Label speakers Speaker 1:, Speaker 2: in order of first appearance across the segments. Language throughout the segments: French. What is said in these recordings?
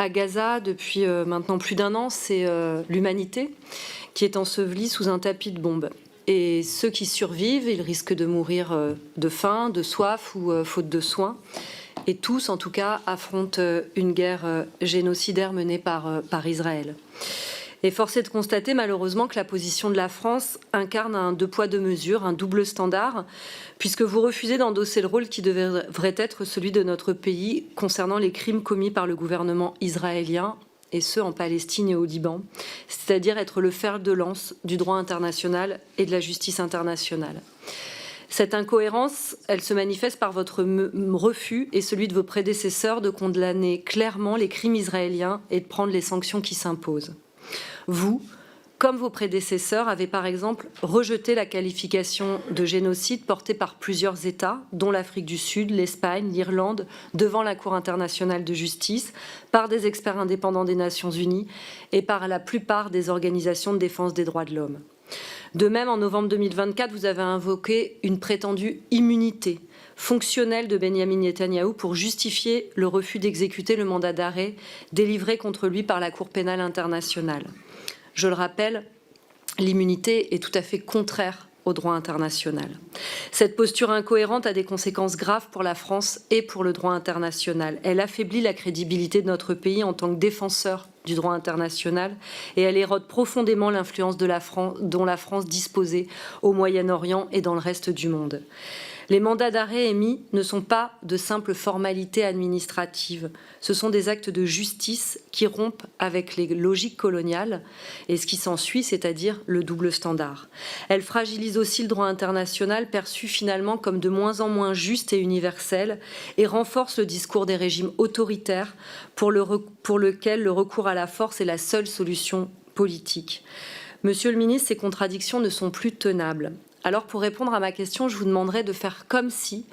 Speaker 1: à Gaza depuis maintenant plus d'1 an, c'est l'humanité qui est ensevelie sous un tapis de bombes. Et ceux qui survivent, ils risquent de mourir de faim, de soif ou faute de soins. Et tous, en tout cas, affrontent une guerre génocidaire menée par Israël. Et force est de constater malheureusement que la position de la France incarne un 2 poids 2 mesures, un double standard, puisque vous refusez d'endosser le rôle qui devrait être celui de notre pays concernant les crimes commis par le gouvernement israélien, et ce en Palestine et au Liban, c'est-à-dire être le fer de lance du droit international et de la justice internationale. Cette incohérence, elle se manifeste par votre refus et celui de vos prédécesseurs de condamner clairement les crimes israéliens et de prendre les sanctions qui s'imposent. Vous, comme vos prédécesseurs, avez par exemple rejeté la qualification de génocide portée par plusieurs États, dont l'Afrique du Sud, l'Espagne, l'Irlande, devant la Cour internationale de justice, par des experts indépendants des Nations Unies et par la plupart des organisations de défense des droits de l'homme. De même, en novembre 2024, vous avez invoqué une prétendue immunité fonctionnelle de Benyamin Netanyahou pour justifier le refus d'exécuter le mandat d'arrêt délivré contre lui par la Cour pénale internationale. Je le rappelle, l'immunité est tout à fait contraire au droit international. Cette posture incohérente a des conséquences graves pour la France et pour le droit international. Elle affaiblit la crédibilité de notre pays en tant que défenseur du droit international et elle érode profondément l'influence dont la France disposait au Moyen-Orient et dans le reste du monde. Les mandats d'arrêt émis ne sont pas de simples formalités administratives. Ce sont des actes de justice qui rompent avec les logiques coloniales et ce qui s'ensuit, c'est-à-dire le double standard. Elles fragilisent aussi le droit international perçu finalement comme de moins en moins juste et universel et renforcent le discours des régimes autoritaires pour lequel le recours à la force est la seule solution politique. Monsieur le ministre, ces contradictions ne sont plus tenables. Alors, pour répondre à ma question, je vous demanderai de faire comme si,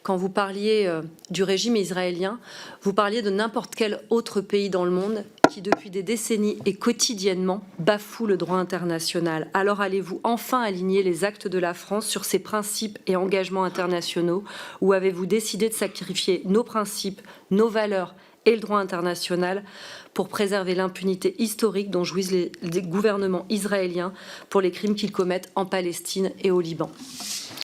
Speaker 1: quand vous parliez du régime israélien, vous parliez de n'importe quel autre pays dans le monde qui, depuis des décennies et quotidiennement, bafoue le droit international. Alors, allez-vous enfin aligner les actes de la France sur ses principes et engagements internationaux, ou avez-vous décidé de sacrifier nos principes, nos valeurs et le droit international pour préserver l'impunité historique dont jouissent les gouvernements israéliens pour les crimes qu'ils commettent en Palestine et au Liban?